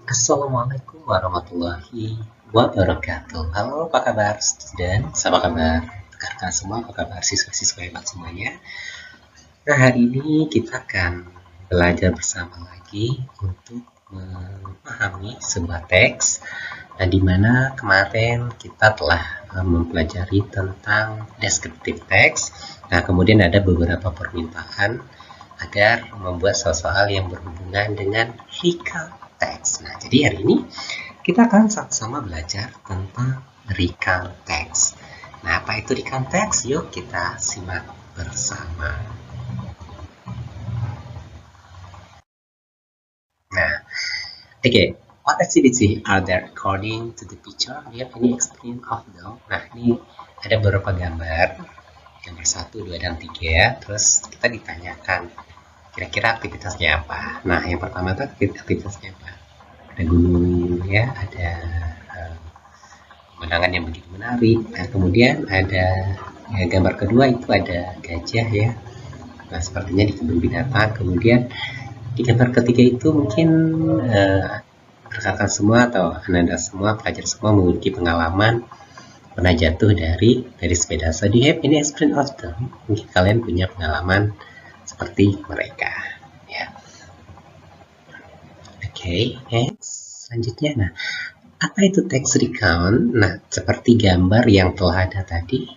Assalamualaikum warahmatullahi wabarakatuh. Halo, apa kabar student? Apa kabar rekan-rekan semua? Apa kabar siswa-siswa hebat semuanya? Nah, hari ini kita akan belajar bersama lagi untuk memahami sebuah teks. Nah, di mana kemarin kita telah mempelajari tentang descriptive text. Nah, kemudian ada beberapa permintaan agar membuat soal-soal yang berhubungan dengan recount text. Nah, jadi hari ini kita akan sama-sama belajar tentang recount text. Nah, apa itu recount text? Yuk kita simak bersama. Nah, okay, what activity are there according to the picture? Do you have any experience of them? Nah, ini ada beberapa gambar. Gambar 1, 2, dan 3. Terus kita ditanyakan kira-kira aktivitasnya apa. Nah, yang pertama itu aktivitasnya apa? Ada gunung ya, ada pemandangan yang begitu menarik. Nah, kemudian ada ya, gambar kedua itu ada gajah ya. Nah, sepertinya di kebun binatang. Kemudian di gambar ketiga itu mungkin rekan-rekan semua atau anda semua pelajar semua memiliki pengalaman pernah jatuh dari sepeda. So, do you have any experience of them? Mungkin kalian punya pengalaman seperti mereka. Ya. Oke, next. Selanjutnya, nah, apa itu text recount? Nah, seperti gambar yang telah ada tadi,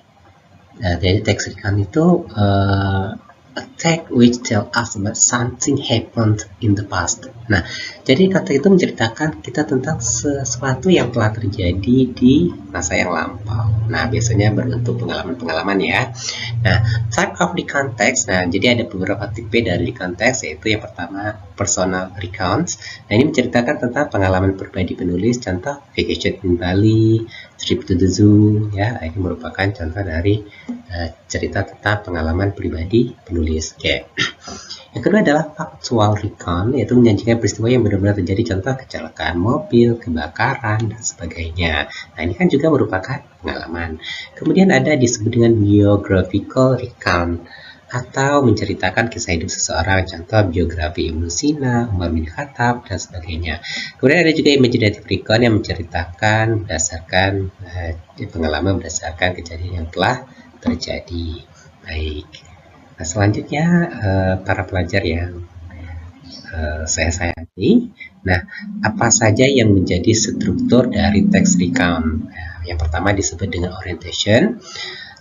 jadi text recount itu a text which tell us about something happened in the past. Nah, jadi kata itu menceritakan kita tentang sesuatu yang telah terjadi di masa yang lampau. Nah, biasanya berbentuk pengalaman-pengalaman ya. Nah, type of recount text. Nah, jadi ada beberapa tipe dari recount text, yaitu yang pertama personal recounts. Nah, ini menceritakan tentang pengalaman pribadi penulis, contoh vacation in Bali, trip to the zoo, ya. Ini merupakan contoh dari cerita tentang pengalaman pribadi penulis. Oke. Yang kedua adalah factual recount, yaitu menyajikan peristiwa yang benar-benar terjadi, contoh kecelakaan mobil, kebakaran, dan sebagainya. Nah, ini kan juga merupakan pengalaman. Kemudian ada disebut dengan biographical recount, atau menceritakan kisah hidup seseorang, contoh biografi Ibnu Sina, Umar bin Khattab, dan sebagainya. Kemudian ada juga imaginative recount yang menceritakan berdasarkan pengalaman berdasarkan kejadian yang telah terjadi. Baik. Nah, selanjutnya para pelajar yang saya sayangi. Nah, apa saja yang menjadi struktur dari text recount? Nah, yang pertama disebut dengan orientation.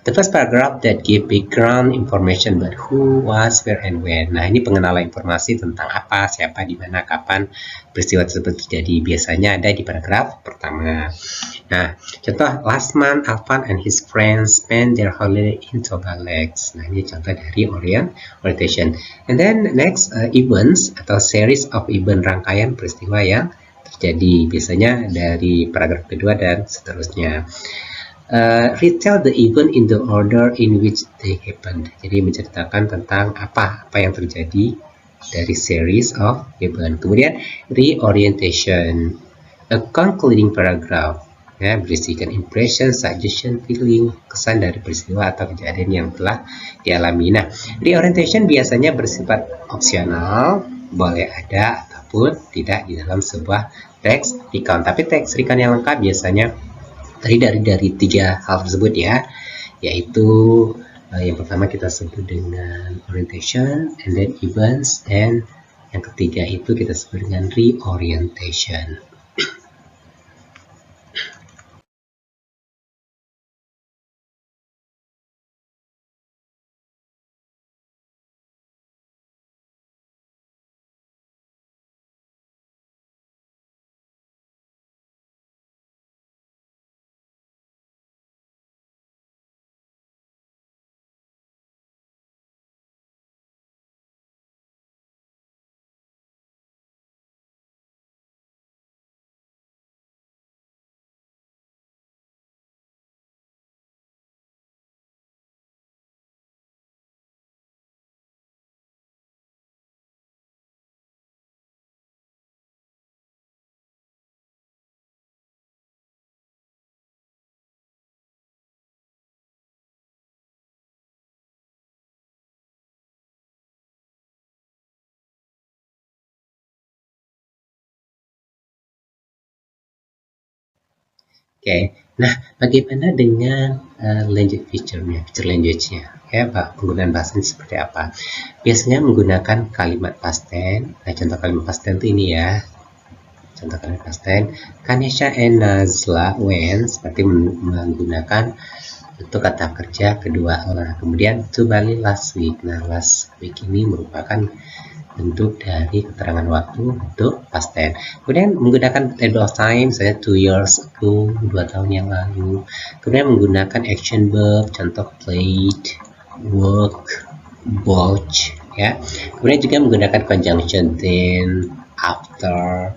The first paragraph that give background information about who, was, where, and when. Nah, ini pengenalan informasi tentang apa, siapa, di mana, kapan peristiwa tersebut terjadi. Biasanya ada di paragraf pertama. Nah, contoh last month Alvan and his friends spent their holiday in Toba Lakes. Nah, ini contoh dari orientation. And then next events atau series of event, rangkaian peristiwa yang terjadi. Biasanya dari paragraf kedua dan seterusnya. Retell the event in the order in which they happened. Jadi menceritakan tentang apa yang terjadi dari series of event. Kemudian reorientation, a concluding paragraph, ya, berisikan impression, suggestion, feeling, kesan dari peristiwa atau kejadian yang telah dialami. Nah, reorientation biasanya bersifat opsional, boleh ada ataupun tidak di dalam sebuah teks recount. Tapi teks recount yang lengkap biasanya dari 3 hal tersebut ya, yaitu yang pertama kita sebut dengan orientation, and then events, and yang ketiga itu kita sebut dengan reorientation. Oke, nah bagaimana dengan fitur language-nya? Ya, penggunaan bahasa ini seperti apa? Biasanya menggunakan kalimat past tense. Nah, contoh kalimat past tense itu ini ya. Contoh kalimat past tense. Kanesha and Nazla went seperti menggunakan bentuk kata kerja kedua. Nah, kemudian to Bali last week. Nah, last week ini merupakan bentuk dari keterangan waktu untuk past tense. Kemudian menggunakan period of time, misalnya 2 years ago, 2 tahun yang lalu. Kemudian menggunakan action verb, contoh played, work, watch, ya. Kemudian juga menggunakan conjunction then, after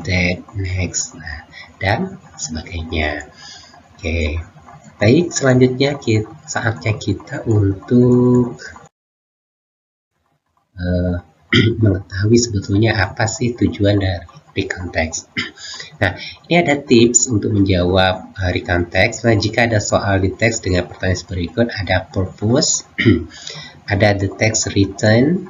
that, next, nah, dan sebagainya. Oke, baik, selanjutnya saatnya kita untuk mengetahui sebetulnya apa sih tujuan dari recount text. Nah, ini ada tips untuk menjawab recount text. Nah, jika ada soal di teks dengan pertanyaan berikut, ada purpose, ada the text written,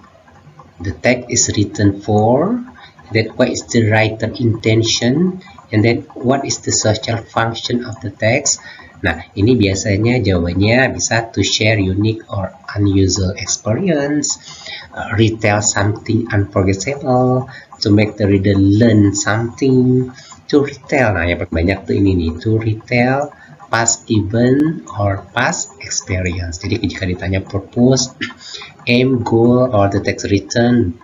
the text is written for, that what is the writer intention, and then what is the social function of the text. Nah, ini biasanya jawabannya bisa to share unique or unusual experience, retell something unforgettable, to make the reader learn something, to retell. Nah, yang paling banyak tuh ini nih, to retell past event or past experience. Jadi jika ditanya purpose, aim, goal, or the text written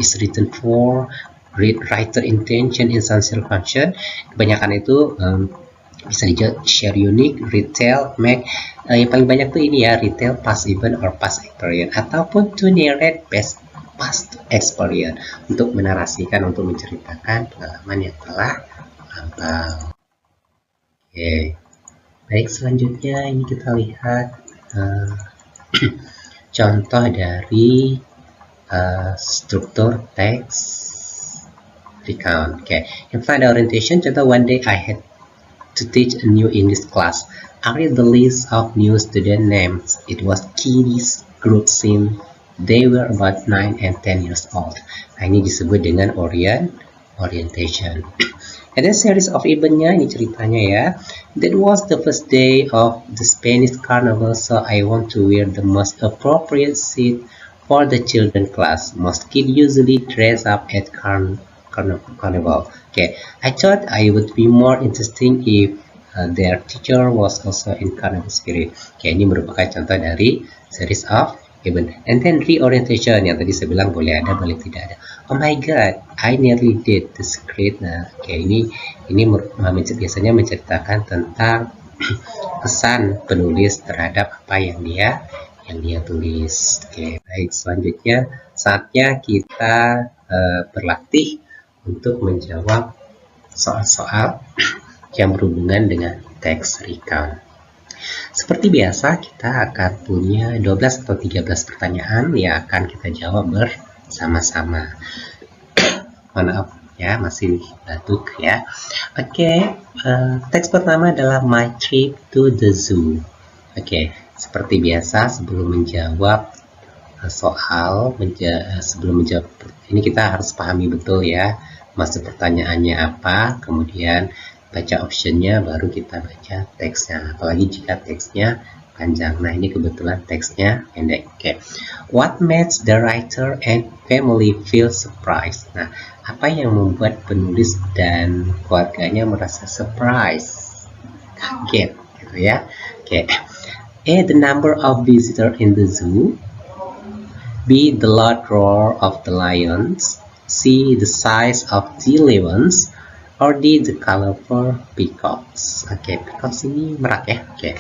is written for, writer intention, essential function, kebanyakan itu bisa dijawab share unique, retell, make. Yang paling banyak tuh ini ya, retell past event or past experience, ataupun to narrate past experience, untuk menarasikan, untuk menceritakan pengalaman yang telah lampau. Oke, baik, selanjutnya ini kita lihat contoh dari struktur teks recount. Oke, yang pertama ada orientation. Contoh, one day I had to teach a new English class. I read the list of new student names. It was Kiddies group scene. They were about 9 and 10 years old. Nah, ini disebut dengan orientation. And then series of event-nya, ini ceritanya ya. That was the first day of the Spanish carnival, so I want to wear the most appropriate suit for the children class. Most kids usually dress up at carnival. Okay, I thought I would be more interesting if their teacher was also in carnival spirit. Okay, ini merupakan contoh dari series of event. And then reorientation, yang tadi saya bilang boleh ada, boleh tidak ada. Oh my god, I nearly did the script. Nah, okay, ini biasanya menceritakan tentang kesan penulis terhadap apa yang dia tulis. Oke, baik, selanjutnya saatnya kita berlatih untuk menjawab soal-soal yang berhubungan dengan teks recount. Seperti biasa, kita akan punya 12 atau 13 pertanyaan yang akan kita jawab bersama-sama. Maaf ya, masih batuk ya. Oke, teks pertama adalah My Trip to the Zoo. Oke, seperti biasa sebelum menjawab sebelum menjawab ini kita harus pahami betul ya, maksud pertanyaannya apa, kemudian baca optionnya, baru kita baca teksnya, apalagi jika teksnya panjang. Nah, ini kebetulan teksnya pendek. Oke. What makes the writer and family feel surprised? Nah, apa yang membuat penulis dan keluarganya merasa surprise, kaget gitu ya. Oke. A, the number of visitors in the zoo. B, the loud roar of the lions. C, the size of the lions. Or D, the colorful peacocks. Oke, peacocks ini merak ya. Oke.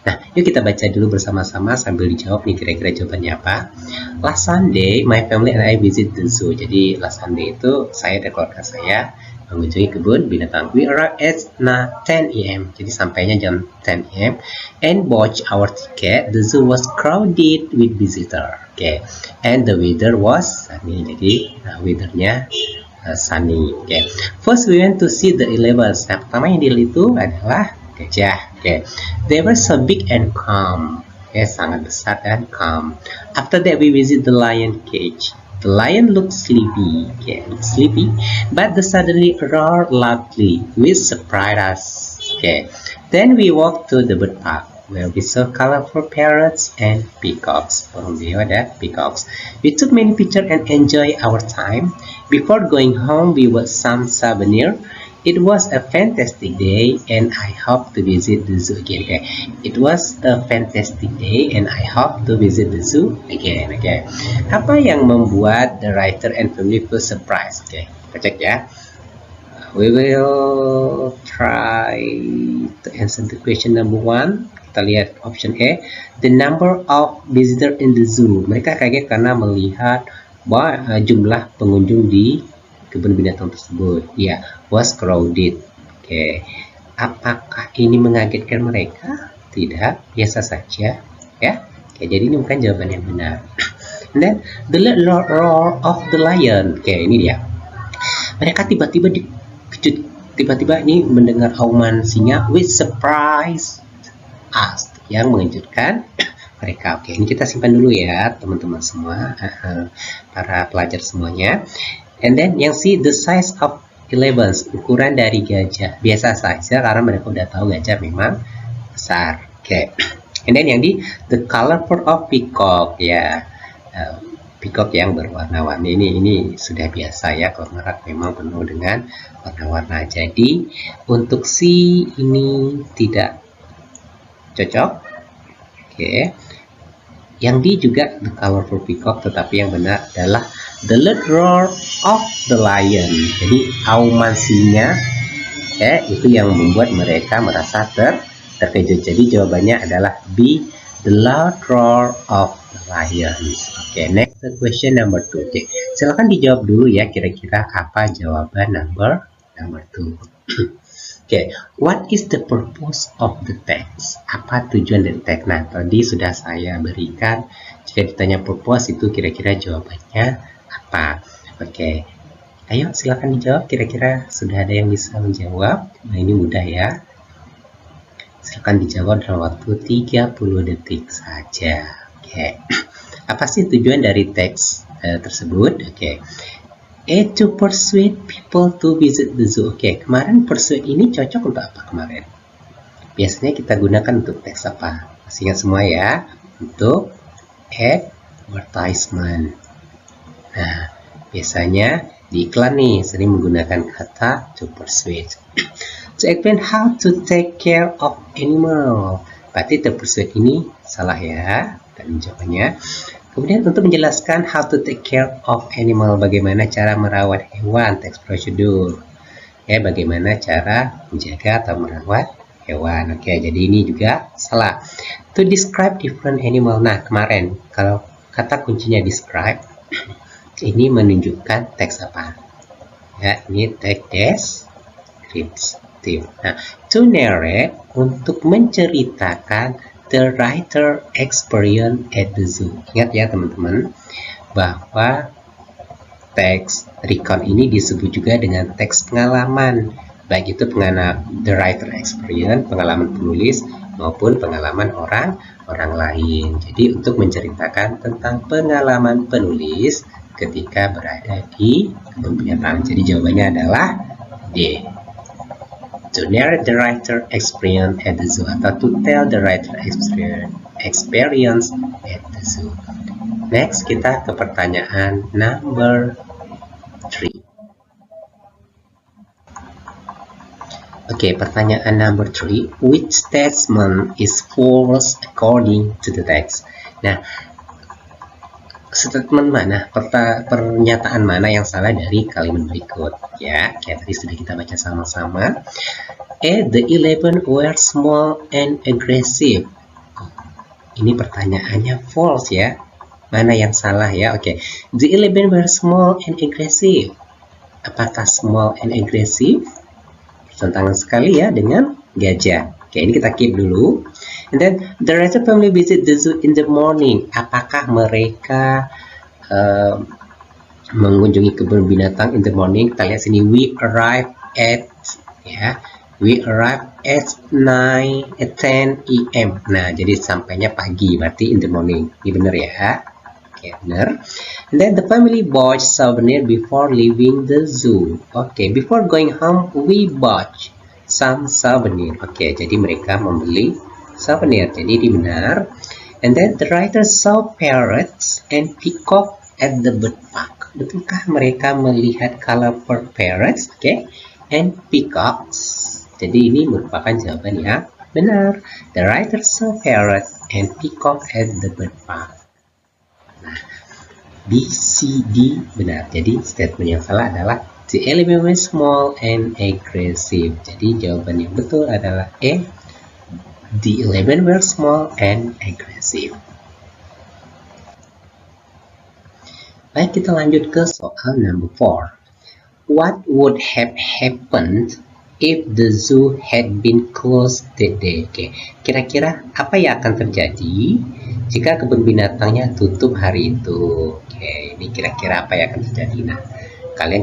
Nah, yuk kita baca dulu bersama-sama sambil dijawab nih kira-kira jawabannya apa. Last Sunday, my family and I visit the zoo. Jadi last Sunday itu saya dan keluarga saya mengunjungi kebun binatang. We arrived at 10 AM. Jadi sampainya jam 10 AM. And bought our ticket. The zoo was crowded with visitors. Oke. And the weather was sunny. Jadi weathernya sunny. Okay. First we went to see the elephants. Nah, pertama yang dilihat itu adalah gajah. Okay. They were so big and calm. Okay, sangat besar dan calm. After that we visit the lion cage. The lion looked sleepy, okay, sleepy, but suddenly roared loudly, which surprised us. Okay, then we walked to the bird park, where we saw colorful parrots and peacocks. Peacocks. We took many pictures and enjoyed our time. Before going home, we bought some souvenir. It was a fantastic day, and I hope to visit the zoo again. Okay. It was a fantastic day, and I hope to visit the zoo again. Okay. Apa yang membuat the writer and family feel surprised? Okay. Kita cek ya. We will try to answer the question number 1. Kita lihat option A. The number of visitor in the zoo. Mereka kaget karena melihat bahwa jumlah pengunjung di kebun binatang tersebut ya was crowded. Oke, apakah ini mengagetkan mereka? Tidak, biasa saja ya. Oke, jadi ini bukan jawaban yang benar. And then the roar of the lion. Oke, ini dia. Mereka tiba-tiba dikejut, tiba-tiba ini mendengar auman singa with surprise us, yang mengejutkan mereka. Oke, ini kita simpan dulu ya teman-teman semua, para pelajar semuanya. And then yang C, the size of 11, ukuran dari gajah. Biasa saja karena mereka udah tahu gajah memang besar. Oke. And then yang D, the colorful of peacock, ya. Peacock yang berwarna-warni ini sudah biasa ya, kalau merak memang penuh dengan warna-warna. Jadi untuk C ini tidak cocok. Oke. Yang D juga the colorful peacock, tetapi yang benar adalah the loud roar of the lion. Jadi auman singa ya, itu yang membuat mereka merasa terkejut. Jadi jawabannya adalah B, the loud roar of the lion. Oke, next question number 2. Oke, silakan dijawab dulu ya, kira-kira apa jawaban number 2. Oke, what is the purpose of the text? Apa tujuan dari teks? Nah, tadi sudah saya berikan. Jika ditanya purpose itu kira-kira jawabannya apa? Oke, ayo silakan dijawab. Kira-kira sudah ada yang bisa menjawab? Nah, ini mudah ya. Silakan dijawab dalam waktu 30 detik saja. Oke, apa sih tujuan dari teks tersebut? Oke. To persuade people to visit the zoo. Oke, kemarin persuade ini cocok untuk apa kemarin? Biasanya kita gunakan untuk teks apa? Masih ingat semua ya? Untuk advertisement. Nah, biasanya di iklan nih sering menggunakan kata to persuade. To explain how to take care of animal. Berarti to persuade ini salah ya. Dan jawabannya. Kemudian untuk menjelaskan how to take care of animal, bagaimana cara merawat hewan, teks prosedur. Ya, bagaimana cara menjaga atau merawat hewan. Oke, jadi ini juga salah. To describe different animal. Nah, kemarin kalau kata kuncinya describe, ini menunjukkan teks apa? Ya, ini teks descriptive. Nah, to narrate, untuk menceritakan the writer experience at the zoo. Ingat ya teman-teman, bahwa teks recount ini disebut juga dengan teks pengalaman. Baik itu the writer experience, pengalaman penulis, maupun pengalaman orang lain. Jadi untuk menceritakan tentang pengalaman penulis ketika berada di kebun binatang. Jadi jawabannya adalah D. To narrate the writer experience at the zoo, atau to tell the writer experience at the zoo. Next, kita ke pertanyaan number 3. Oke, pertanyaan number 3. Which statement is false according to the text? Nah, statement mana, pernyataan mana yang salah dari kalimat berikut ya, kayak tadi sudah kita baca sama-sama. The 11 were small and aggressive. Ini pertanyaannya false ya, mana yang salah ya? Oke, the 11 were small and aggressive. Apakah small and aggressive bertentangan sekali ya dengan gajah? Oke, ini kita keep dulu. And then the writer family visit the zoo in the morning. Apakah mereka mengunjungi kebun binatang in the morning? Kita lihat sini, we arrive at at 10 AM. Nah, jadi sampainya pagi, berarti in the morning. Ini benar ya. Oke, benar. And then the family bought souvenir before leaving the zoo. Oke, before going home we bought some souvenir. Oke, jadi mereka membeli souvenir. Jadi ini benar. And then the writer saw parrots and peacock at the bird park. Betulkah mereka melihat colorful parrots, and peacocks? Jadi ini merupakan jawaban yang benar. The writer saw parrot and peacock at the bird park. Nah, B, C, D benar. Jadi statement yang salah adalah the elephant was small and aggressive. Jadi jawaban yang betul adalah E. The elephant were small and aggressive. Baik, kita lanjut ke soal number 4. What would have happened if the zoo had been closed that day? Oke, kira-kira apa yang akan terjadi jika kebun binatangnya tutup hari itu? Oke, ini kira-kira apa yang akan terjadi? Nah, kalian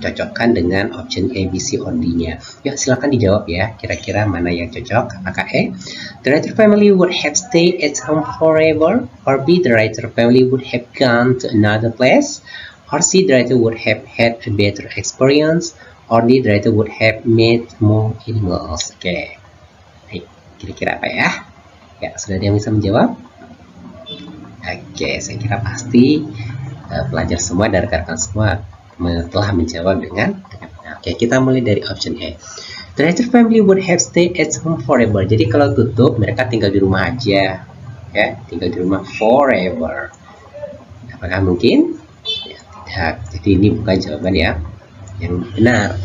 cocokkan dengan option A, B, C, or D-nya. Yuk, silakan dijawab ya. Kira-kira mana yang cocok? Apakah A, the writer family would have stayed at home forever? Or B, the writer family would have gone to another place? Or C, the writer would have had a better experience? Or D, the writer would have made more animals. Oke, kira-kira apa ya? Ya, sudah ada yang bisa menjawab? Oke, saya kira pasti pelajar semua dan rekan-rekan semua telah menjawab dengan benar. Oke, kita mulai dari option A. The writer family would have stayed at home forever. Jadi kalau tutup, mereka tinggal di rumah aja, ya, tinggal di rumah forever. Apakah mungkin? Ya, tidak. Jadi ini bukan jawaban ya yang benar.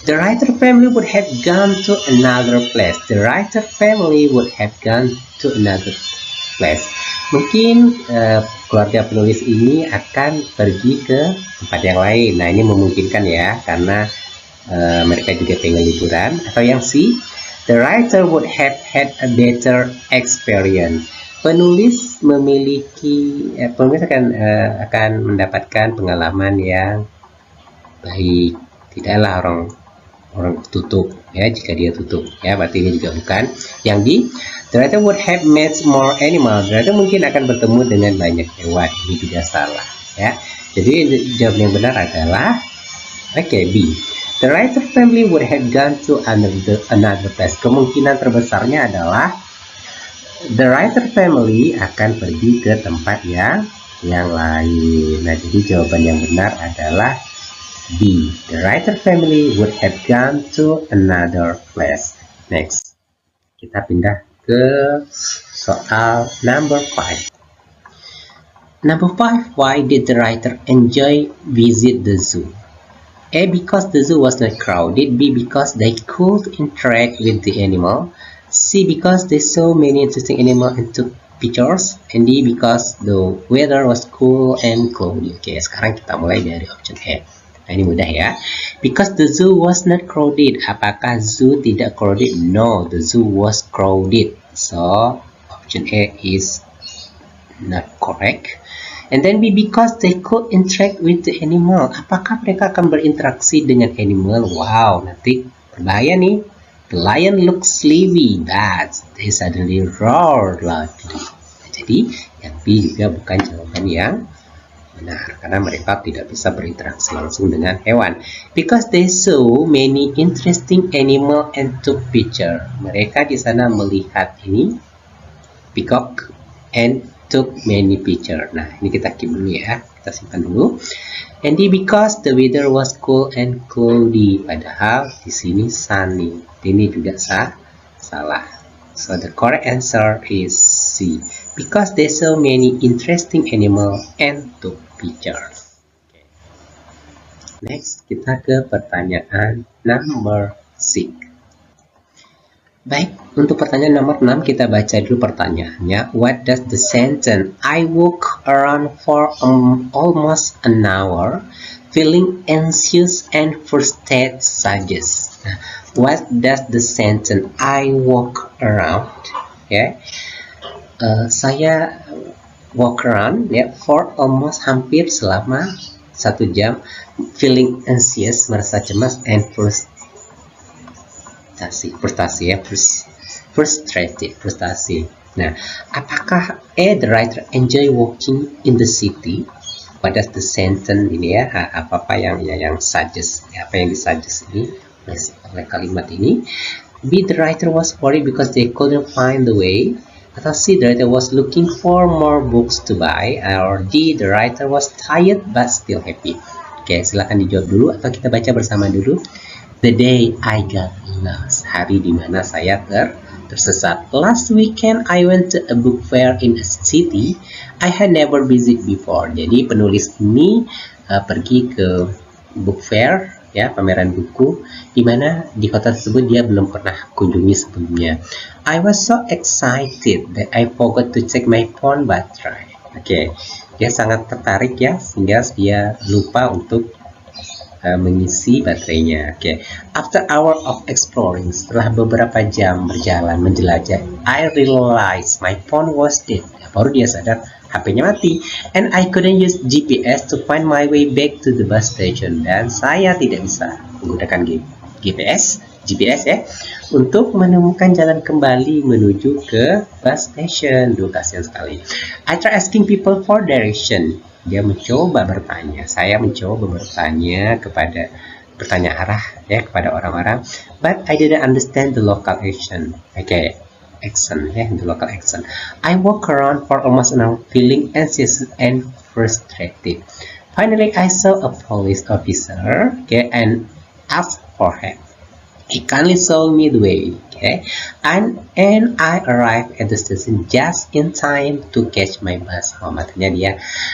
The writer family would have gone to another place. The writer family would have gone to another place. Mungkin keluarga penulis ini akan pergi ke tempat yang lain. Nah, ini memungkinkan ya, karena mereka juga pengen liburan. Atau yang C, the writer would have had a better experience. Penulis akan mendapatkan pengalaman yang baik. Tidaklah orang tutup ya, jika dia tutup ya, berarti ini juga bukan. Yang di the writer would have met more animals. The writer mungkin akan bertemu dengan banyak hewan. Ini juga salah ya. Jadi jawaban yang benar adalah B. The writer family would have gone to another place. Kemungkinan terbesarnya adalah the writer family akan pergi ke tempat yang lain. Nah, jadi jawaban yang benar adalah B. The writer family would have gone to another place. Next, kita pindah ke soal number 5. Number 5, why did the writer enjoy visit the zoo? A, because the zoo was not crowded. B, because they could interact with the animal. C, because they saw many interesting animals and took pictures. And D, because the weather was cool and cloudy. Oke, sekarang kita mulai dari option A. Nah, ini mudah ya. Because the zoo was not crowded. Apakah zoo tidak crowded? No, the zoo was crowded. So, option A is not correct. And then B, because they could interact with the animal. Apakah mereka akan berinteraksi dengan animal? Wow, nanti berbahaya nih. The lion looks sleepy, but they suddenly roared loudly. Jadi, yang B juga bukan jawaban yang benar, karena mereka tidak bisa berinteraksi langsung dengan hewan. Because they saw many interesting animal and took picture. Mereka di sana melihat ini peacock and took many picture. Nah, ini kita keep dulu ya, kita simpan dulu. And because the weather was cool and cloudy. Padahal di sini sunny. Ini juga salah. So the correct answer is C. Because they saw many interesting animal and took pictures. Okay. Next, kita ke pertanyaan number 6. Baik, untuk pertanyaan nomor 6 kita baca dulu pertanyaannya. What does the sentence I walk around for almost an hour, feeling anxious and frustrated suggest? Nah, what does the sentence I walk around? Ya, saya walk around ya for almost hampir selama 1 jam, feeling anxious merasa cemas and frustasi. Nah, apakah The writer enjoy walking in the city. What does the sentence ini ya? Apa yang suggest? Apa yang disuggest ini oleh kalimat ini? B. The writer was worried because they couldn't find the way. Atau C. The writer was looking for more books to buy. Or D. The writer was tired but still happy. Oke, silakan dijawab dulu atau kita baca bersama dulu. The day I got lost. Hari di mana saya tersesat. Last weekend I went to a book fair in a city I had never visited before. Jadi penulis ini pergi ke book fair, ya, pameran buku, di mana di kota tersebut dia belum pernah kunjungi sebelumnya. I was so excited that I forgot to check my phone battery. Oke, dia sangat tertarik ya, sehingga dia lupa untuk mengisi baterainya. Oke. After hour of exploring, setelah beberapa jam berjalan menjelajah, I realized my phone was dead. Baru dia sadar HP-nya mati, and I couldn't use GPS to find my way back to the bus station. Dan saya tidak bisa menggunakan GPS ya, untuk menemukan jalan kembali menuju ke bus station. Duh, kasihan sekali. I try asking people for direction. Dia mencoba bertanya, saya mencoba bertanya arah ya kepada orang-orang, but I didn't understand the local accent. Accent ya, the local accent. I walk around for almost an hour feeling anxious and frustrated. Finally, I saw a police officer, and asked for help. He kindly showed me the way, and I arrived at the station just in time to catch my bus home. Artinya dia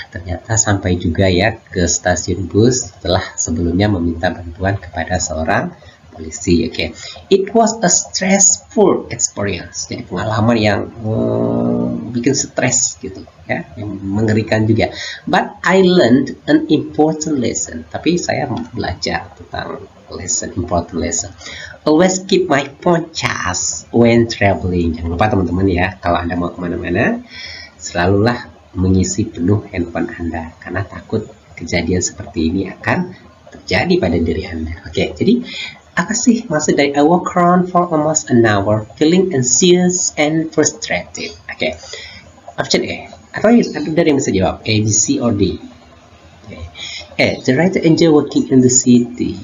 ternyata sampai juga ya ke stasiun bus setelah sebelumnya meminta bantuan kepada seorang polisi. It was a stressful experience. Jadi pengalaman yang bikin stres gitu ya, yang mengerikan juga. But I learned an important lesson. Tapi saya belajar tentang important lesson. Always keep my phone charged when traveling. Jangan lupa teman-teman ya, kalau Anda mau kemana-mana, selalulah mengisi penuh handphone Anda, karena takut kejadian seperti ini akan terjadi pada diri Anda. Jadi apa sih maksud dari I walk around for almost an hour feeling anxious and frustrated? Option A. Atau ada yang bisa jawab A, B, C, or D. The writer enjoy working in the city.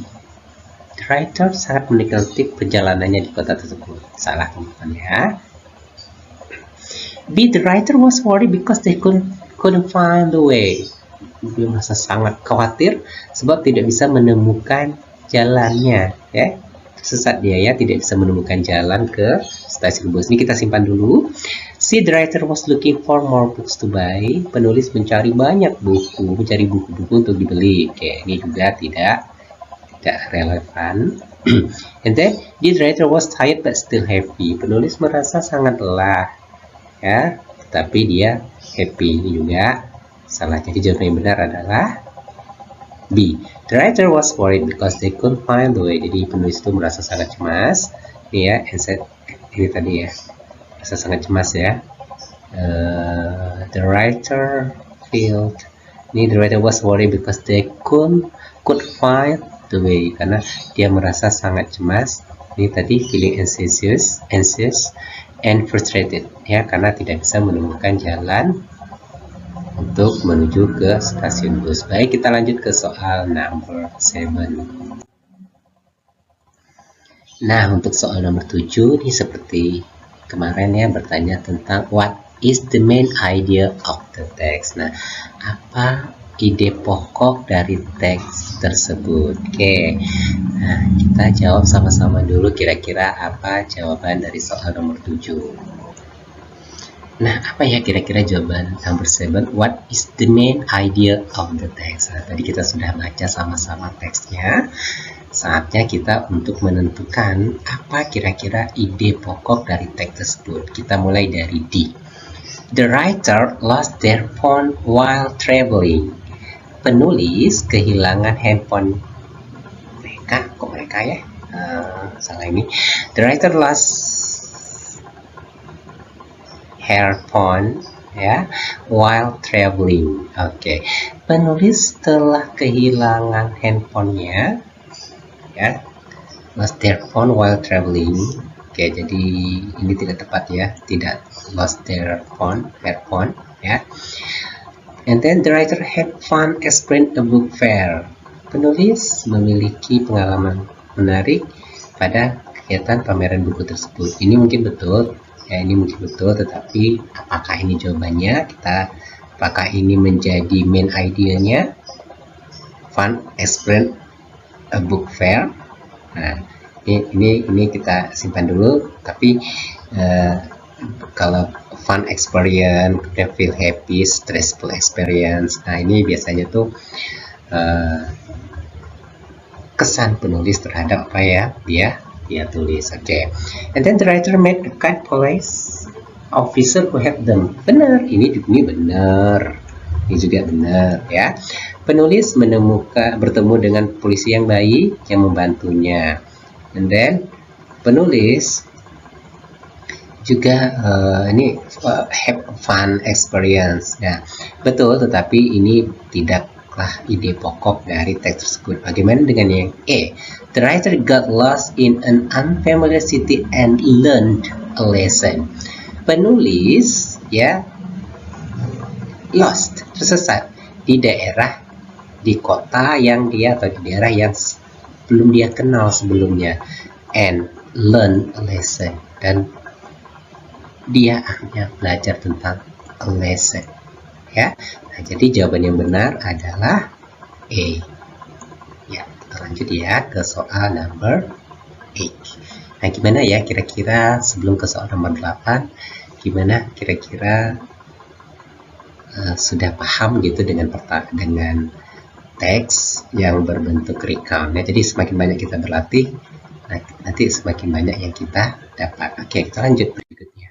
The writer sangat menikmati perjalanannya di kota tersebut. Salah teman-teman ya. B. The writer was worried because they couldn't find the way. Dia merasa sangat khawatir sebab tidak bisa menemukan jalannya ya. Tersesat dia ya, tidak bisa menemukan jalan ke stasiun bus. Ini kita simpan dulu. C. The writer was looking for more books to buy. Penulis mencari banyak buku, mencari buku-buku untuk dibeli. Ini juga tidak relevan. And then the writer was tired but still happy. Penulis merasa sangat lelah ya, tapi dia happy. Ini juga salah. Jadi jawaban yang benar adalah B. The writer was worried because they couldn't find the way. Jadi penulis itu merasa sangat cemas. Ini ya, ini tadi ya, merasa sangat cemas ya. The writer felt. Ini the writer was worried because they could find the way, karena dia merasa sangat cemas. Ini tadi feeling anxious and frustrated ya, karena tidak bisa menemukan jalan untuk menuju ke stasiun bus. Baik, kita lanjut ke soal number 7. Nah, untuk soal nomor 7 ini seperti kemarin ya, bertanya tentang what is the main idea of the text. Nah, apa ide pokok dari teks tersebut? Nah, kita jawab sama-sama dulu kira-kira apa jawaban dari soal nomor 7. Nah, apa ya kira-kira jawaban number 7? What is the main idea of the text? Nah, tadi kita sudah baca sama-sama teksnya. Saatnya kita untuk menentukan apa kira-kira ide pokok dari teks tersebut. Kita mulai dari D. The writer lost their phone while traveling. Penulis kehilangan handphone mereka ya, salah ini. The writer lost her phone ya while traveling. Penulis telah kehilangan handphonenya ya, lost their phone while traveling. Oke, jadi ini tidak tepat ya, tidak lost their phone, ya. And then the writer had fun exploring a book fair. Penulis memiliki pengalaman menarik pada kegiatan pameran buku tersebut. Ini mungkin betul, ya, ini mungkin betul, tetapi apakah ini jawabannya? Apakah ini menjadi main idenya? Fun exploring a book fair. Nah, ini kita simpan dulu, tapi kalau fun experience, kemudian feel happy, stressful experience, nah ini biasanya tuh kesan penulis terhadap apa ya dia tulis. Oke. And then the writer made a kind police officer who helped them. Benar, ini benar, ini juga benar ya. Penulis bertemu dengan polisi yang baik yang membantunya. And then penulis juga have fun experience. Ya, betul, tetapi ini tidaklah ide pokok dari teks tersebut. Bagaimana dengan yang E? The writer got lost in an unfamiliar city and learned a lesson. Penulis ya lost, tersesat di kota yang atau di daerah yang belum dia kenal sebelumnya, and learn a lesson, dan dia akhirnya belajar tentang a lesson ya. Nah, jadi jawaban yang benar adalah A. Ya, kita lanjut ya ke soal number 8. Nah, gimana ya kira-kira sebelum ke soal nomor 8, gimana kira-kira sudah paham gitu dengan teks yang berbentuk recount ya. Jadi semakin banyak kita berlatih, nanti semakin banyak yang kita dapat. Oke, kita lanjut berikutnya.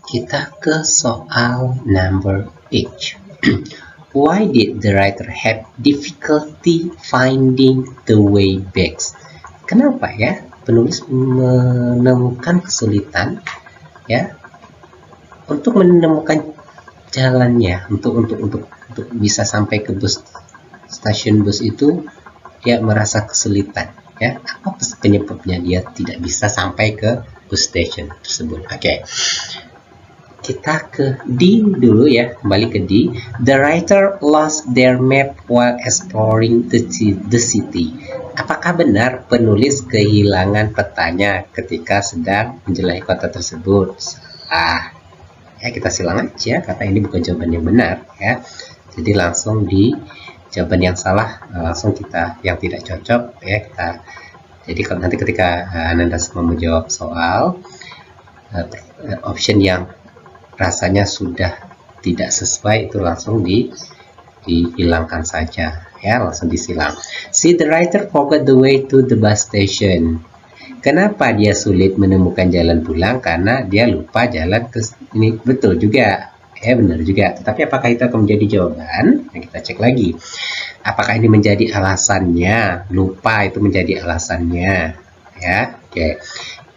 Kita ke soal number 8. Why did the writer have difficulty finding the way back? Kenapa ya penulis menemukan kesulitan ya untuk menemukan jalannya, untuk bisa sampai ke stasiun bus itu? Dia merasa kesulitan ya. Apa penyebabnya dia tidak bisa sampai ke bus station tersebut? Oke. Kita ke D dulu ya, kembali ke D. The writer lost their map while exploring the city. Apakah benar penulis kehilangan petanya ketika sedang menjelajahi kota tersebut? Salah. Ya, kita silang aja karena ini bukan jawaban yang benar ya. Jadi langsung di jawaban yang salah, langsung kita yang tidak cocok ya kita. Jadi kalau nanti ketika Ananda mau menjawab soal, option yang rasanya sudah tidak sesuai itu langsung dihilangkan saja ya, langsung disilang. See, the writer forgot the way to the bus station. Kenapa dia sulit menemukan jalan pulang? Karena dia lupa jalan ke ini. Betul juga ya, benar juga. Tetapi apakah itu akan menjadi jawaban? Nah, kita cek lagi. Apakah ini menjadi alasannya? Lupa itu menjadi alasannya ya. Oke.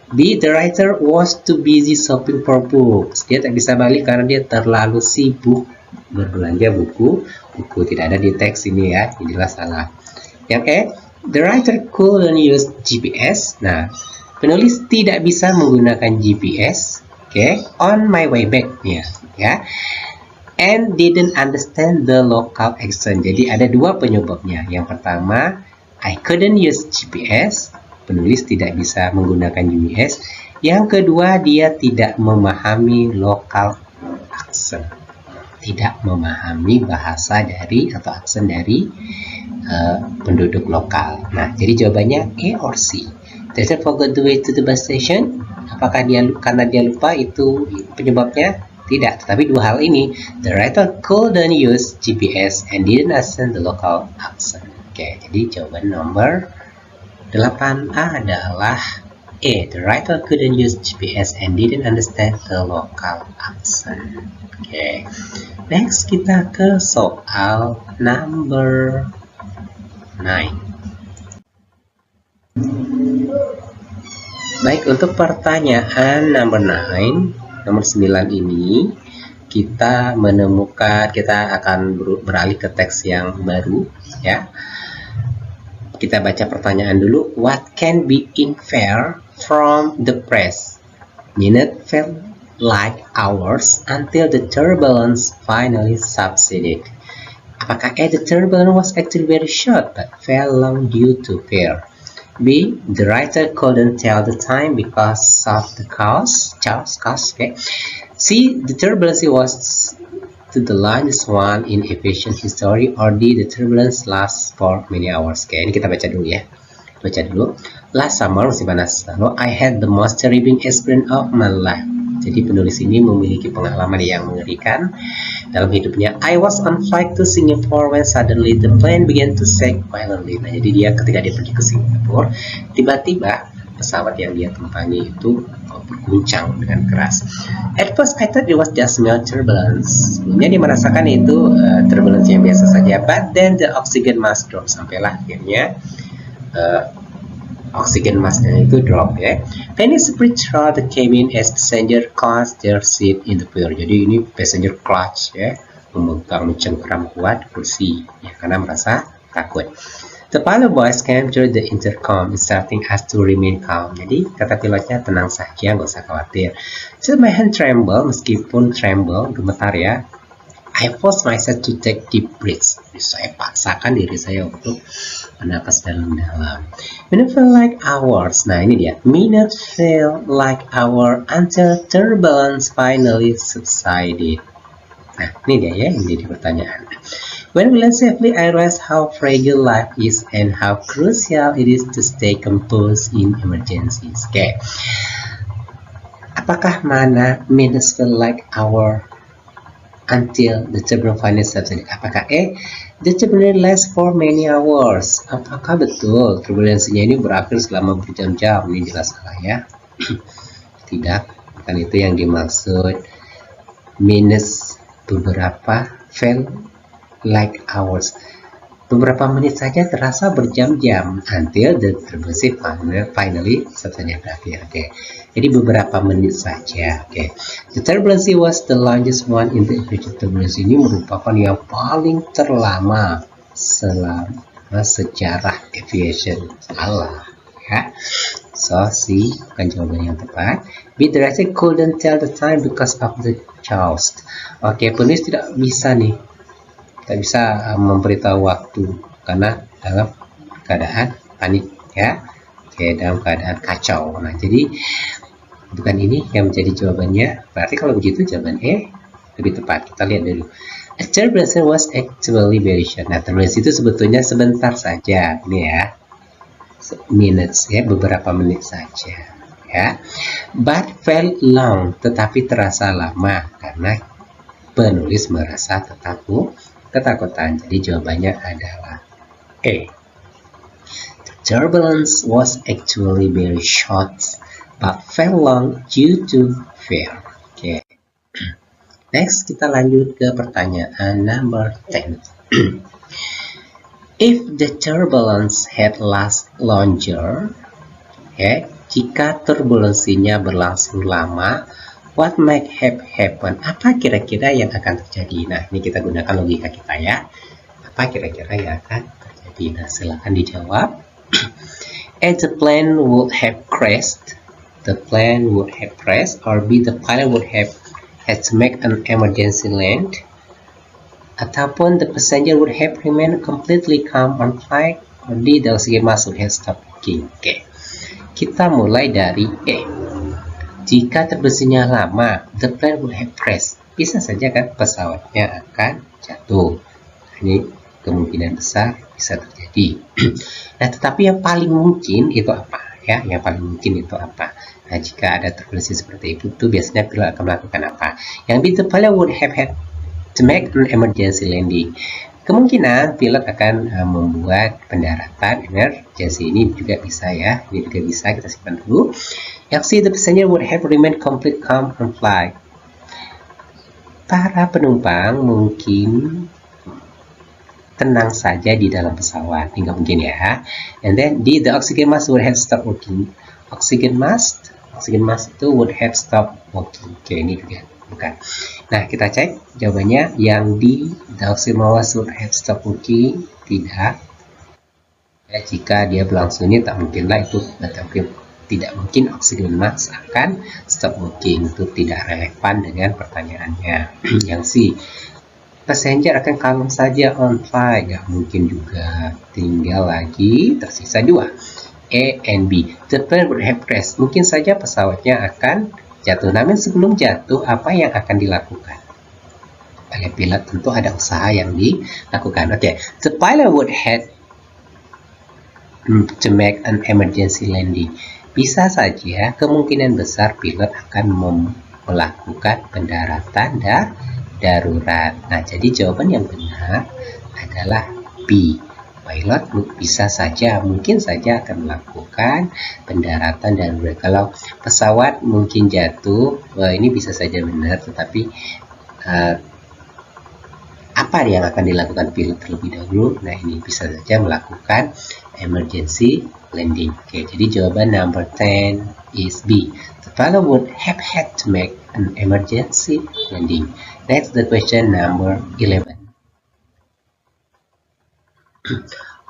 B, the writer was too busy shopping for books. Dia tak bisa balik karena dia terlalu sibuk berbelanja buku. Buku tidak ada di teks ini ya, inilah salah. Yang E, the writer couldn't use GPS. Nah, penulis tidak bisa menggunakan GPS. Oke, on my way back ya. And didn't understand the local accent. Jadi ada dua penyebabnya. Yang pertama, I couldn't use GPS. Penulis tidak bisa menggunakan GPS. Yang kedua, dia tidak memahami local accent. Tidak memahami bahasa dari atau aksen dari penduduk lokal. Nah, jadi jawabannya A or C. Does it forget the way to the bus station? Apakah karena dia lupa itu penyebabnya? Tidak, tetapi dua hal ini. The writer couldn't use GPS and didn't understand the local accent. Oke, jadi jawaban nomor 8A adalah A. The writer couldn't use GPS and didn't understand the local accent. Oke. Next kita ke soal number 9. Baik, untuk pertanyaan nomor 9 ini kita akan beralih ke teks yang baru ya. Kita baca pertanyaan dulu. What can be inferred from the press? Minutes felt like hours until the turbulence finally subsided. Apakah A, the turbulence was actually very short but felt long due to fear? B, the writer couldn't tell the time because of the cause. Okay. C, the turbulence was to the longest one in aviation history. Or D, the turbulence lasts for many hours. Oke, ini kita baca dulu ya. Baca dulu. Last summer, musim panas lalu, I had the most terrible experience of my life. Jadi penulis ini memiliki pengalaman yang mengerikan dalam hidupnya. I was on flight to Singapore when suddenly the plane began to shake violently. Nah, jadi dia ketika dia pergi ke Singapura, tiba-tiba pesawat yang dia tumpangi itu berguncang dengan keras. At first I thought it was just mild turbulence. Sebelumnya dia merasakan itu turbulence yang biasa saja. But then the oxygen mask drop. Sampailah akhirnya oxygen masknya itu drop ya. Panic spread throughout the cabin as passenger caught their seat in the floor. Jadi ini passenger clutch ya, memegang mencengkram kuat kursi ya karena merasa takut. The pilot voice came through the intercom, instructing us to remain calm. Jadi kata pilotnya tenang saja, nggak usah khawatir. So my hand tremble, meskipun tremble, gemetar ya. I forced myself to take deep breaths. Saya paksakan diri saya untuk bernapas dalam-dalam. Minutes felt like hours. Nah ini dia. Minutes felt like hours until turbulence finally subsided. Nah ini dia ya yang jadi pertanyaan. When we land safely, I realized how fragile life is and how crucial it is to stay composed in emergencies. Okay. Apakah mana minutes feel like hour until the turbulence finally subsided? Apakah the turbulence lasts for many hours? Apakah betul turbulensinya ini berakhir selama berjam-jam? Ini jelas salah ya. Tidak, bukan itu yang dimaksud. Minutes beberapa feel like hours, beberapa menit saja terasa berjam-jam until the turbulence finally subsided berakhir. Okay. Jadi beberapa menit saja. Okay. The turbulence was the longest one in the aviation. Turbulence ini merupakan yang paling terlama selama sejarah aviation. Salah ya. So C bukan jawaban yang tepat. B, the writer couldn't tell the time because of the chaos. Oke, penulis tidak bisa nih. Tidak bisa memberitahu waktu karena dalam keadaan panik ya, kayak dalam keadaan kacau. Nah jadi bukan ini yang menjadi jawabannya. Berarti kalau begitu jawaban E lebih tepat. Kita lihat dulu. A turbulence was actually very short. Nah turbulence itu sebetulnya sebentar saja, ini ya, minutes ya, beberapa menit saja ya. But felt long, tetapi terasa lama karena penulis merasa ketakutan. Jadi jawabannya adalah A. The turbulence was actually very short, but felt long due to fear. Okay. Next, kita lanjut ke pertanyaan number 10. If the turbulence had lasted longer, jika turbulensinya berlangsung lama, what might have happened? Apa kira-kira yang akan terjadi? Nah, ini kita gunakan logika kita ya. Apa kira-kira yang akan terjadi? Nah, silakan dijawab. A, the plane would have crashed. The plane would have crashed. Or B, the pilot would have had to make an emergency land. Ataupun the passenger would have remained completely calm on flight. Or D, the oxygen mask would have stopped working. Oke. Kita mulai dari A. Jika turbulensinya lama, the plane would have crashed. Bisa saja kan pesawatnya akan jatuh. Ini kemungkinan besar bisa terjadi. Nah, tetapi yang paling mungkin itu apa? Ya, yang paling mungkin itu apa? Nah, jika ada turbulensi seperti itu, biasanya pilot akan melakukan apa? Yang the pilot would have had to make an emergency landing. Kemungkinan pilot akan membuat pendaratan emergency. Ini juga bisa ya, ini juga bisa, kita simpan dulu. Yang C, the passenger would have remained complete calm on flight. Para penumpang mungkin tenang saja di dalam pesawat, hingga mungkin ya. And then D, the oxygen mask would have stopped working. Oxygen mask itu would have stopped working. Oke, ini juga bukan. Nah, kita cek jawabannya yang D, the oxygen mask would have stopped working. Tidak. Ya, jika dia berlangsung ini tak mungkinlah itu tidak mungkin oxygen mask akan stop working, itu tidak relevan dengan pertanyaannya. Yang C, passenger akan kalem saja on flight, nggak mungkin juga. Tinggal lagi tersisa 2, A and B. The plane would have crashed, mungkin saja pesawatnya akan jatuh. Namun sebelum jatuh, apa yang akan dilakukan oleh pilot? Tentu ada usaha yang dilakukan. Oke, the pilot would have to make an emergency landing. Bisa saja kemungkinan besar pilot akan melakukan pendaratan darurat. Nah, jadi jawaban yang benar adalah B. Pilot bisa saja, mungkin saja akan melakukan pendaratan darurat. Kalau pesawat mungkin jatuh, ini bisa saja benar, tetapi apa yang akan dilakukan pilot terlebih dahulu? Nah, ini bisa saja melakukan emergency landing. Oke, jadi jawaban number 10 is B. The pilot would have had to make an emergency landing. Next, the question number 11.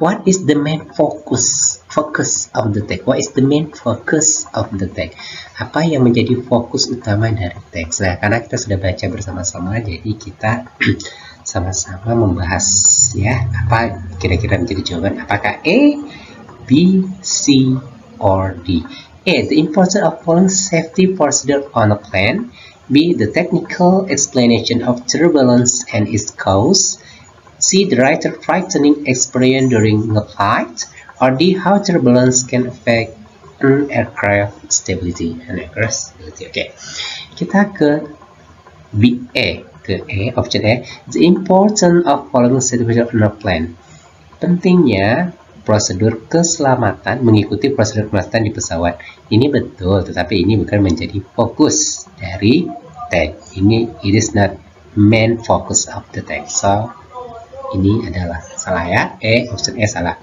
What is the main focus of the text? What is the main focus of the text? Apa yang menjadi fokus utama dari teks? Nah, karena kita sudah baca bersama-sama, jadi kita sama-sama membahas ya, apa kira-kira menjadi jawaban, apakah A, B, C, or D. A, the importance of following safety procedure on a plane. B, the technical explanation of turbulence and its cause. C, the writer frightening experience during the flight. Or D, how turbulence can affect an aircraft stability. Oke, kita ke B, option A, the importance of following safety procedure on a plane. Pentingnya prosedur keselamatan, mengikuti prosedur keselamatan di pesawat. Ini betul, tetapi ini bukan menjadi fokus dari teks. It is not main focus of the text. So, ini adalah salah ya. Option A salah.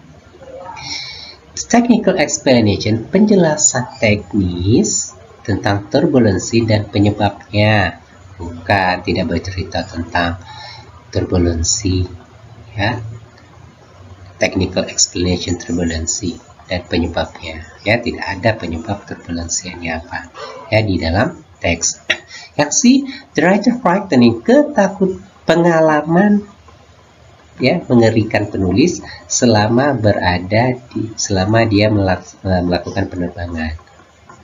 Technical explanation, penjelasan teknis tentang turbulensi dan penyebabnya. Bukan, tidak bercerita tentang turbulensi ya. Technical explanation turbulensi dan penyebabnya ya, tidak ada penyebab turbulensinya apa ya di dalam teks. Yang C, the writer frightening, pengalaman ya, mengerikan penulis selama dia melakukan penerbangan.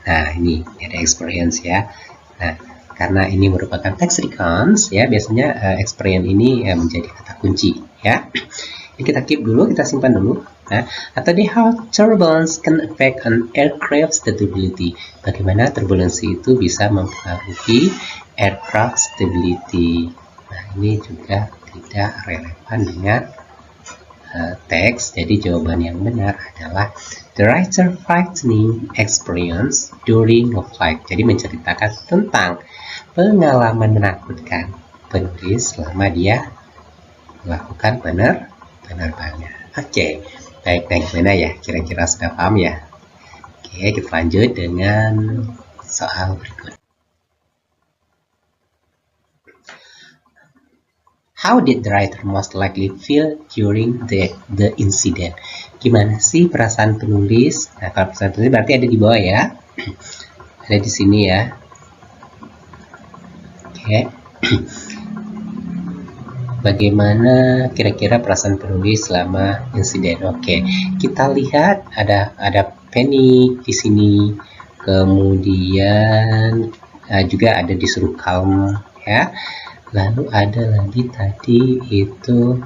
Nah, ini ada experience ya. Nah, karena ini merupakan text recounts ya, biasanya experience ini menjadi kata kunci ya. Ini kita keep dulu, kita simpan dulu. Nah, atau di how turbulence can affect an aircraft stability. Bagaimana turbulensi itu bisa mempengaruhi aircraft stability. Nah, ini juga tidak relevan dengan teks. Jadi jawaban yang benar adalah the writer frightening experience during a flight. Jadi menceritakan tentang pengalaman menakutkan penulis selama dia melakukan penerbangan. Oke, baik, gimana ya? Kira-kira sudah paham ya? Oke, kita lanjut dengan soal berikut. How did the writer most likely feel during the incident? Gimana sih perasaan penulis? Nah, kalau perasaan penulis berarti ada di bawah ya. Ada di sini ya. Oke. Bagaimana kira-kira perasaan penulis selama insiden? Oke, kita lihat ada panik di sini. Kemudian juga ada disuruh calm ya. Lalu ada lagi tadi itu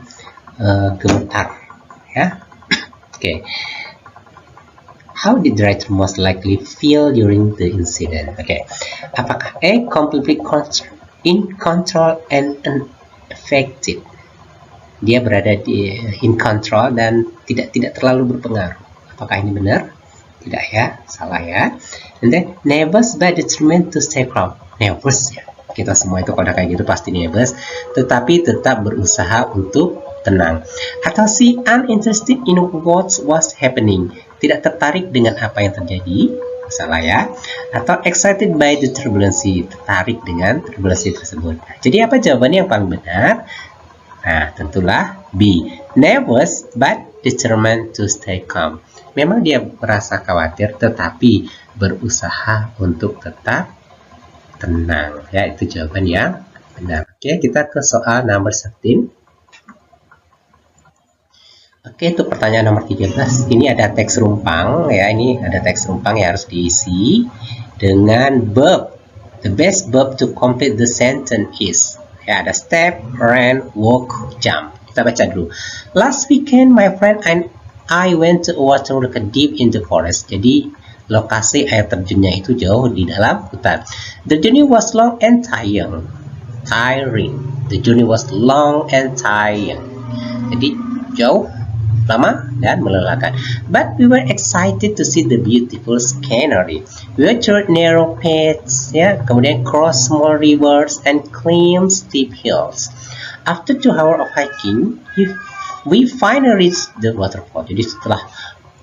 gemetar ya. Oke. How did the writer most likely feel during the incident? Oke. Apakah A, completely in control and unaffected? Dia berada in control dan tidak terlalu berpengaruh. Apakah ini benar? Tidak ya, salah ya. And then nervous but determined to stay calm. Nervous ya. Kita semua itu kalau kayak gitu pasti nervous, tetapi tetap berusaha untuk tenang. Atau si uninterested in what was happening, tidak tertarik dengan apa yang terjadi, salah ya. Atau excited by the turbulency, tertarik dengan turbulensi tersebut. Jadi apa jawabannya yang paling benar? Nah, tentulah B, nervous but determined to stay calm. Memang dia merasa khawatir, tetapi berusaha untuk tetap tenang. Ya, itu jawaban yang benar. Oke, kita ke soal number 13. Oke, itu pertanyaan nomor 13. Ini ada teks rumpang ya. Ini ada teks rumpang yang harus diisi dengan verb. The best verb to complete the sentence is. Ya, ada step, ran, walk, jump. Kita baca dulu. Last weekend, my friend and I went to a water deep in the forest. Jadi, lokasi air terjunnya itu jauh di dalam hutan. The journey was long and tiring. The journey was long and tiring. Jadi, jauh, lama, dan melelahkan. But we were excited to see the beautiful scenery. We toured narrow paths, ya, kemudian cross small rivers and climbed steep hills. After 2 hours of hiking, we finally reached the waterfall. Jadi setelah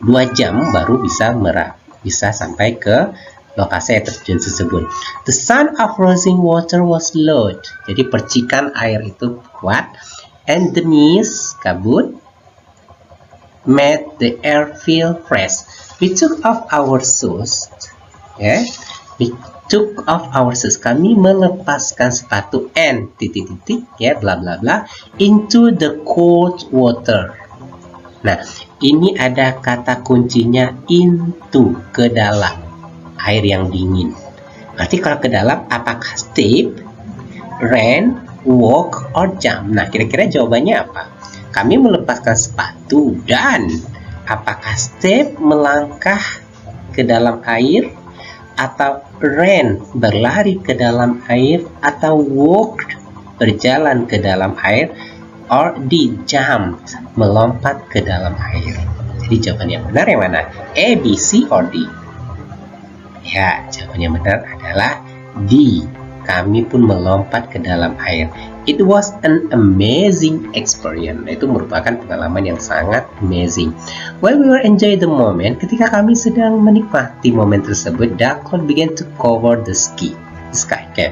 2 jam baru bisa sampai ke lokasi air terjun tersebut. The sound of rising water was loud. Jadi percikan air itu kuat. And the mist, kabut, made the air feel fresh. We took off our shoes. Yeah. Kami melepaskan sepatu and ya, bla bla bla, into the cold water. Nah, ini ada kata kuncinya into, ke dalam air yang dingin. Berarti kalau ke dalam, apakah step, ran, walk, or jump? Nah, kira-kira jawabannya apa? Kami melepaskan sepatu dan apakah step, melangkah ke dalam air, atau ran, berlari ke dalam air, atau walk, berjalan ke dalam air, or di jump, melompat ke dalam air. Jadi jawaban yang benar yang mana? A, B, C, or D? Ya, jawaban yang benar adalah D. Kami pun melompat ke dalam air. It was an amazing experience. Itu merupakan pengalaman yang sangat amazing. While we were enjoying the moment, ketika kami sedang menikmati momen tersebut, the cloud began to cover the sky. Okay.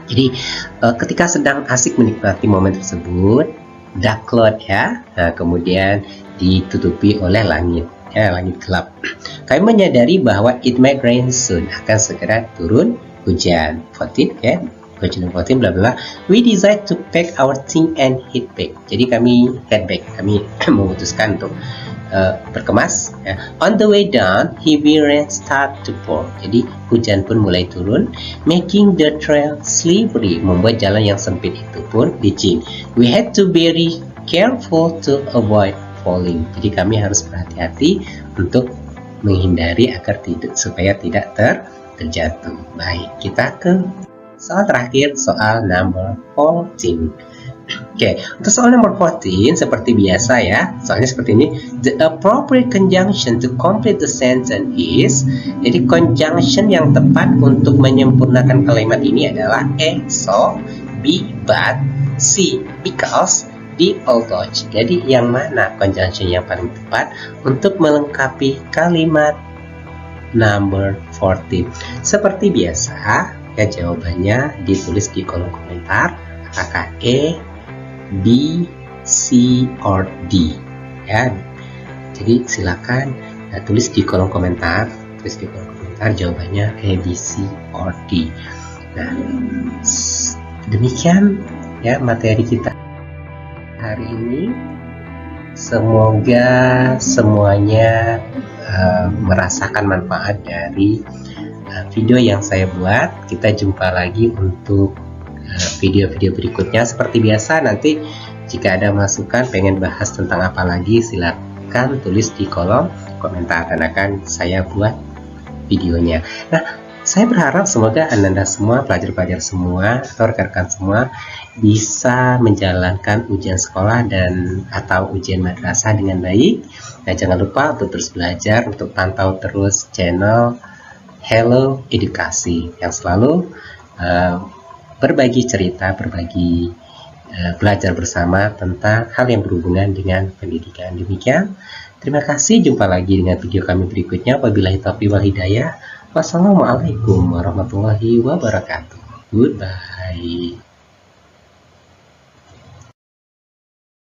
Jadi ketika sedang asik menikmati momen tersebut, dark cloud ya, nah, kemudian ditutupi oleh langit, ya, langit gelap. Kami menyadari bahwa it might rain soon, akan segera turun hujan. 14 ya, hujan 14 bla bla. We decide to pack our thing and head back. Jadi kami head back, kami memutuskan untuk berkemas. Ya. On the way down, heavy rain start to pour. Jadi hujan pun mulai turun, making the trail slippery, membuat jalan yang sempit itu pun licin. We had to be very careful to avoid falling. Jadi kami harus berhati-hati untuk menghindari agar supaya tidak terjatuh. Baik, kita ke soal terakhir, soal number 14. Oke, untuk soal number 14 seperti biasa ya, soalnya seperti ini. The appropriate conjunction to complete the sentence is. Jadi conjunction yang tepat untuk menyempurnakan kalimat ini adalah A, so, B, but, C, because, D, although. Jadi yang mana conjunction yang paling tepat untuk melengkapi kalimat number 14? Seperti biasa ya, jawabannya ditulis di kolom komentar, apakah A, B, C, or D ya. Jadi silakan tulis di kolom komentar, jawabannya A, B, C, or D. Nah, demikian ya materi kita hari ini. Semoga semuanya merasakan manfaat dari video yang saya buat. Kita jumpa lagi untuk video-video berikutnya. Seperti biasa, nanti jika ada masukan pengen bahas tentang apa lagi, silakan tulis di kolom komentar dan akan saya buat videonya. Nah, saya berharap semoga Anda semua, pelajar-pelajar semua atau rekan-rekan semua bisa menjalankan ujian sekolah dan atau ujian madrasah dengan baik. Nah, jangan lupa untuk terus belajar, untuk pantau terus channel Hello Edukasi yang selalu berbagi cerita, berbagi belajar bersama tentang hal yang berhubungan dengan pendidikan. Demikian, terima kasih. Jumpa lagi dengan video kami berikutnya. Wabillahi taufiq wal hidayah. Wassalamualaikum warahmatullahi wabarakatuh. Goodbye.